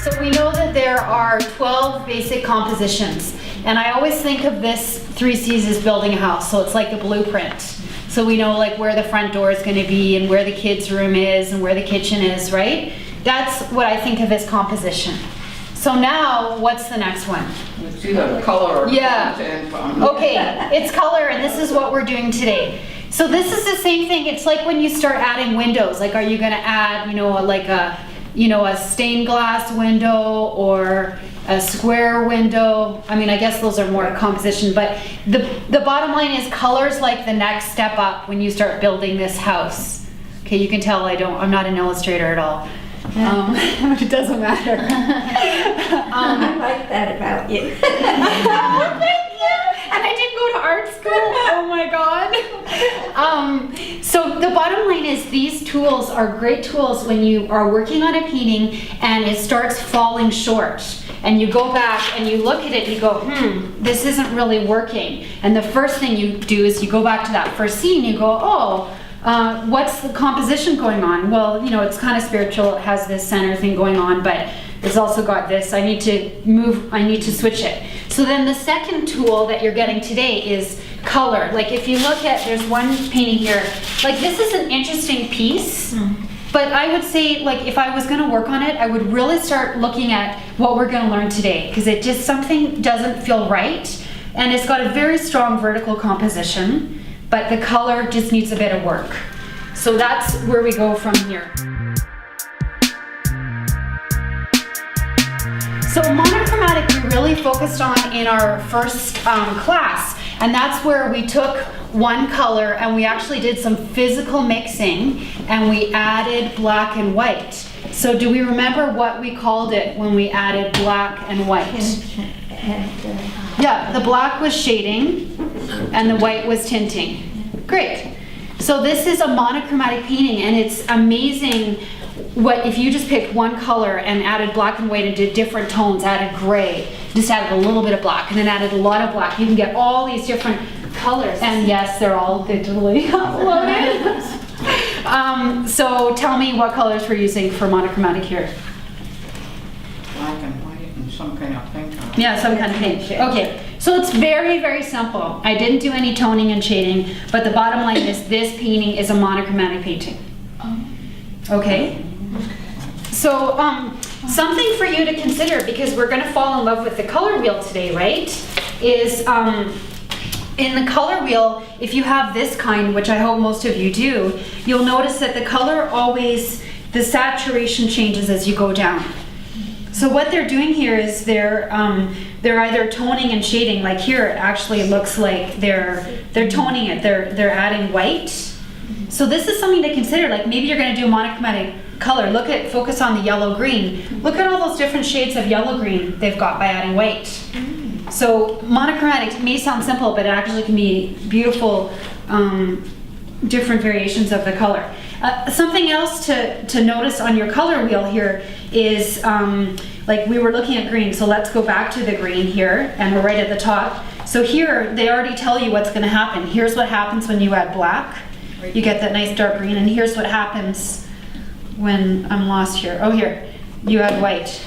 So we know that there are 12 basic compositions, and I always think of this 3 C's as building a house, so it's like the blueprint. So we know like where the front door is going to be and where the kids' room is and where the kitchen is, right? That's what I think of as composition. So now, what's the next one? It's either color or content. Okay, it's color, and this is what we're doing today. So this is the same thing. It's like when you start adding windows. Like, are you going to add, like a stained glass window or a square window? I mean, I guess those are more composition, but the bottom line is color's like the next step up when you start building this house. Okay, you can tell I'm not an illustrator at all. It doesn't matter. I like that about you. Oh, thank you. And I didn't go to art school. Oh my God. So the bottom line is these tools are great tools when you are working on a painting and it starts falling short. And you go back and you look at it and you go, this isn't really working. And the first thing you do is you go back to that first scene, you go, oh, what's the composition going on? Well, it's kind of spiritual. It has this center thing going on, but it's also got this. I need to switch it. So then the second tool that you're getting today is color. Like if you look at, there's one painting here, like this is an interesting piece, but I would say like if I was gonna work on it, I would really start looking at what we're gonna learn today, because something doesn't feel right, and it's got a very strong vertical composition, but the color just needs a bit of work. So that's where we go from here. So monochromatic we really focused on in our first class, and that's where we took one color and we actually did some physical mixing and we added black and white. So do we remember what we called it when we added black and white? Yeah, the black was shading and the white was tinting. Great. So this is a monochromatic painting, and it's amazing if you just picked one color and added black and white and did different tones, added gray, just added a little bit of black and then added a lot of black, you can get all these different colors. And yes, they're all digitally uploaded. So tell me what colors we're using for monochromatic here. Black and white and some kind of pink. Yeah, some kind of pink. Okay, so it's very, very simple. I didn't do any toning and shading, but the bottom line is this painting is a monochromatic painting. Okay? So something for you to consider, because we're going to fall in love with the color wheel today, right? Is in the color wheel, if you have this kind, which I hope most of you do, you'll notice that the color the saturation changes as you go down. So what they're doing here is they're either toning and shading. Like here, it actually looks like they're toning it. They're adding white. So this is something to consider. Like maybe you're going to do a monochromatic color. Focus on the yellow green. Look at all those different shades of yellow green they've got by adding white. So monochromatic may sound simple, but it actually can be beautiful, different variations of the color. Something else to notice on your color wheel here is, like we were looking at green, so let's go back to the green here, and we're right at the top. So here, they already tell you what's gonna happen. Here's what happens when you add black. You get that nice dark green, and here's what happens when I'm lost here. Oh, here, you add white.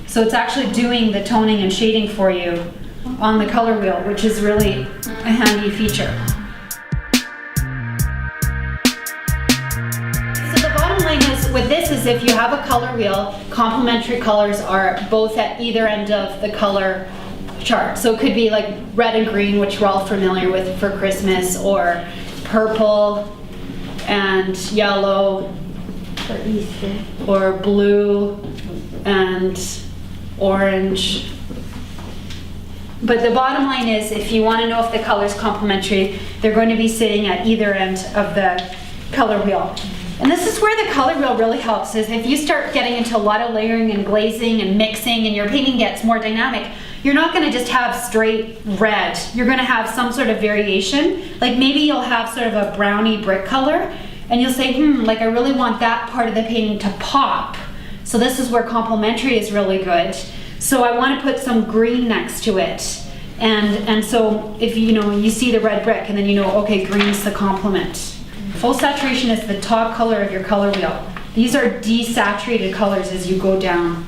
So it's actually doing the toning and shading for you on the color wheel, which is really a handy feature. So the bottom line is with this is if you have a color wheel, complementary colors are both at either end of the color chart. So it could be like red and green, which we're all familiar with for Christmas, or purple and yellow For Easter. or blue and orange. But the bottom line is if you want to know if the color is complementary, they're going to be sitting at either end of the color wheel. And this is where the color wheel really helps, is if you start getting into a lot of layering and glazing and mixing and your painting gets more dynamic, you're not going to just have straight red. You're going to have some sort of variation. Like maybe you'll have sort of a browny brick color and you'll say, like I really want that part of the painting to pop. So this is where complementary is really good. So I want to put some green next to it. And so if you see the red brick and then okay, green's the complement. Full saturation is the top color of your color wheel. These are desaturated colors as you go down,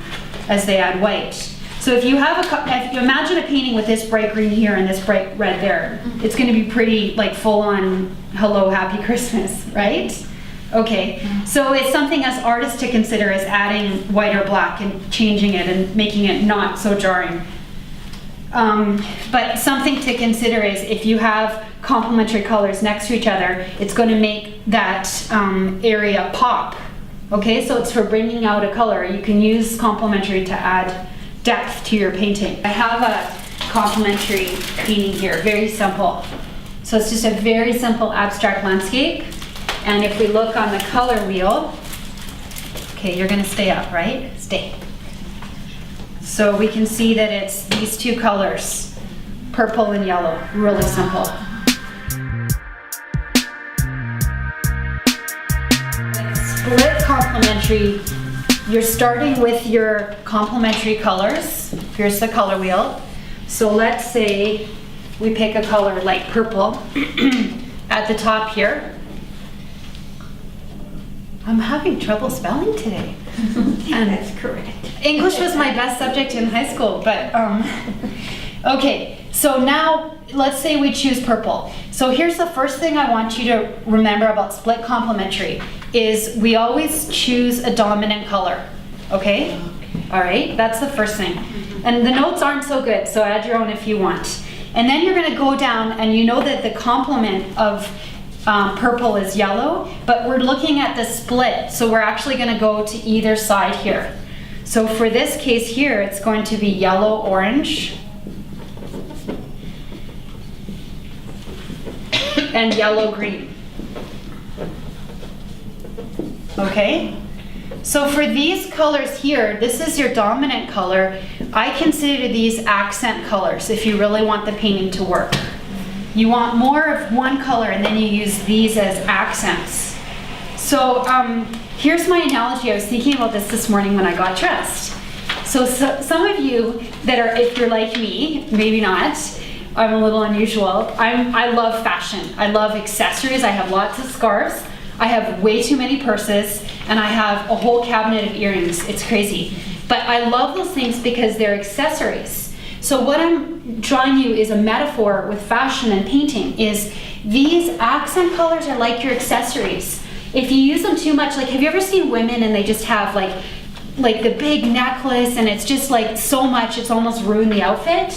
as they add white. So if you have if you imagine a painting with this bright green here and this bright red there, it's going to be pretty like full on hello, happy Christmas, right? Okay, so it's something as artists to consider is adding white or black and changing it and making it not so jarring. But something to consider is if you have complementary colors next to each other, it's going to make that area pop. Okay, so it's for bringing out a color. You can use complementary to add depth to your painting. I have a complementary painting here, very simple. So it's just a very simple abstract landscape. And if we look on the color wheel, okay, you're gonna stay up, right? Stay. So we can see that it's these two colors, purple and yellow, really simple. Split complementary, you're starting with your complementary colors. Here's the color wheel. So let's say we pick a color like purple at the top here. I'm having trouble spelling today. And that's correct. English was my best subject in high school, but okay, so now let's say we choose purple. So here's the first thing I want you to remember about split complementary is we always choose a dominant color, okay? All right, that's the first thing. And the notes aren't so good, so add your own if you want. And then you're gonna go down and you know that the complement of purple is yellow, but we're looking at the split, so we're actually going to go to either side here. So for this case here, it's going to be yellow-orange and yellow-green. Okay? So for these colors here, this is your dominant color. I consider these accent colors if you really want the painting to work. You want more of one color and then you use these as accents. So here's my analogy. I was thinking about this morning when I got dressed. So some of you that are, if you're like me, maybe not, I'm a little unusual. I love fashion. I love accessories. I have lots of scarves. I have way too many purses and I have a whole cabinet of earrings. It's crazy. But I love those things because they're accessories. So what I'm drawing you is a metaphor with fashion and painting is these accent colors are like your accessories. If you use them too much, like have you ever seen women and they just have like the big necklace and it's just like so much it's almost ruined the outfit?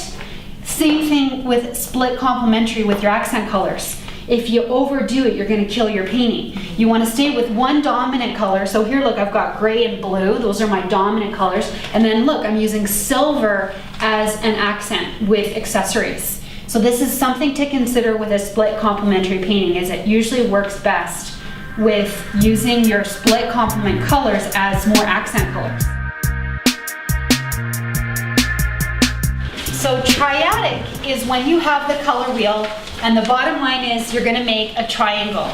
Same thing with split complementary with your accent colors. If you overdo it, you're going to kill your painting. You want to stay with one dominant color. So here, look, I've got gray and blue. Those are my dominant colors. And then look, I'm using silver as an accent with accessories. So this is something to consider with a split complementary painting, is it usually works best with using your split complement colors as more accent colors. So triadic is when you have the color wheel and the bottom line is you're gonna make a triangle.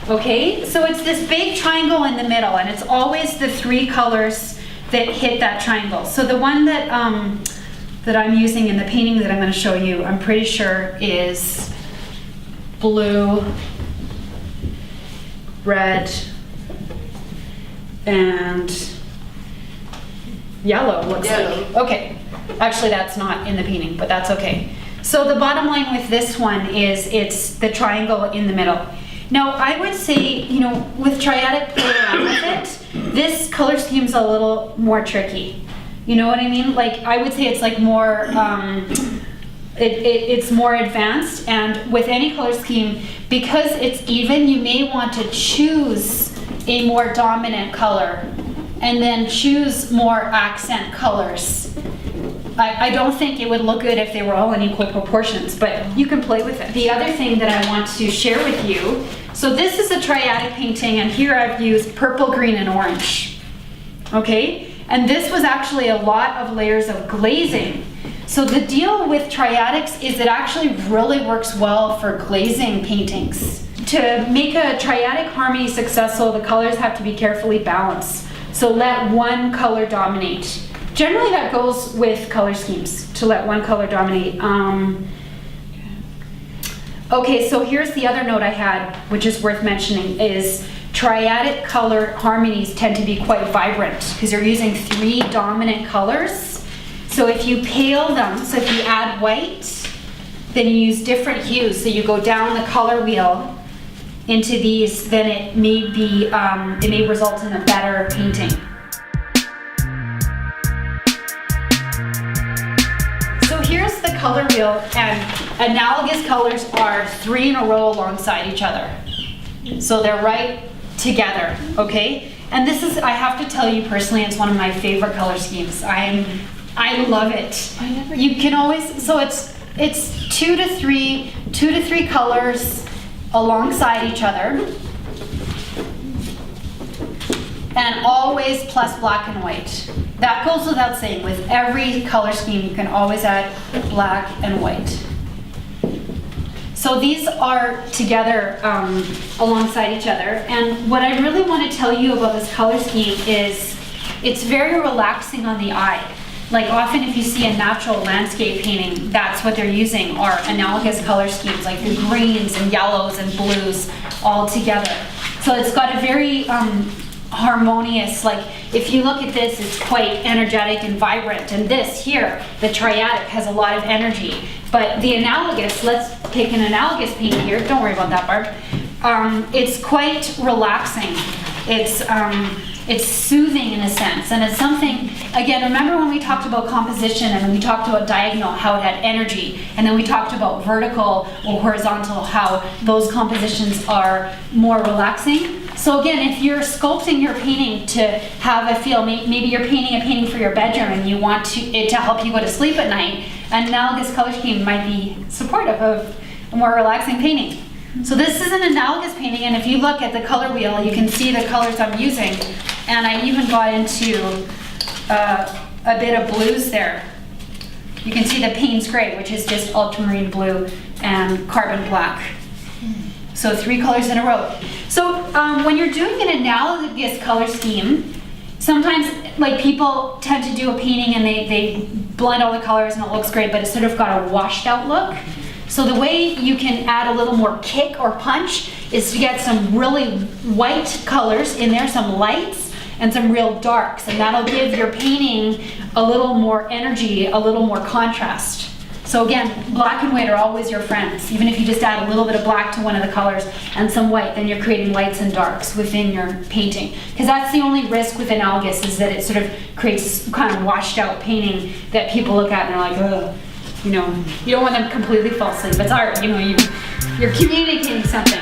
Okay, so it's this big triangle in the middle and it's always the three colors that hit that triangle. So the one that that I'm using in the painting that I'm gonna show you, I'm pretty sure is blue, red, and yellow looks like. Okay. Actually, that's not in the painting, but that's okay. So the bottom line with this one is it's the triangle in the middle. Now, I would say, you know, with Triadic playing around with it, this color scheme's a little more tricky. You know what I mean? Like, I would say it's like more, it's more advanced, and with any color scheme, because it's even, you may want to choose a more dominant color and then choose more accent colors. I don't think it would look good if they were all in equal proportions, but you can play with it. The other thing that I want to share with you, so this is a triadic painting, and here I've used purple, green, and orange. Okay? And this was actually a lot of layers of glazing. So the deal with triadics is it actually really works well for glazing paintings. To make a triadic harmony successful, the colors have to be carefully balanced. So let one color dominate. Generally that goes with color schemes, to let one color dominate. Okay, so here's the other note I had, which is worth mentioning, is triadic color harmonies tend to be quite vibrant because they're using 3 dominant colors. So if you pale them, so if you add white, then you use different hues. So you go down the color wheel into these, then it may be, it may result in a better painting. So here's the color wheel, and analogous colors are 3 in a row alongside each other. So they're right together, okay? And this is, I have to tell you personally, it's one of my favorite color schemes. I love it. You can always, so it's 2 to 3 colors alongside each other, and always plus black and white. That goes without saying. With every color scheme, you can always add black and white. So these are together alongside each other. And what I really want to tell you about this color scheme is it's very relaxing on the eye. Like often if you see a natural landscape painting, that's what they're using, are analogous color schemes, like the greens and yellows and blues all together. So it's got a very harmonious, like if you look at this, it's quite energetic and vibrant. And this here, the Triadic, has a lot of energy. But the analogous, let's take an analogous painting here. Don't worry about that, Barb. It's quite relaxing. It's soothing in a sense, and it's something, again, remember when we talked about composition and we talked about diagonal, how it had energy, and then we talked about vertical or horizontal, how those compositions are more relaxing. So again, if you're sculpting your painting to have a feel, maybe you're painting a painting for your bedroom and you want it to help you go to sleep at night, an analogous color scheme might be supportive of a more relaxing painting. So this is an analogous painting, and if you look at the color wheel, you can see the colors I'm using. And I even got into a bit of blues there. You can see the Payne's Gray, which is just ultramarine blue and carbon black. So 3 colors in a row. So when you're doing an analogous color scheme, sometimes like people tend to do a painting and they blend all the colors and it looks great, but it's sort of got a washed out look. So the way you can add a little more kick or punch is to get some really white colors in there, some lights, and some real darks, and that'll give your painting a little more energy, a little more contrast. So again, black and white are always your friends. Even if you just add a little bit of black to one of the colors and some white, then you're creating lights and darks within your painting. Because that's the only risk with analogous, is that it sort of creates kind of washed out painting that people look at and they're like, ugh. You know, you don't want them completely false asleep. It's art, you know, you're communicating something.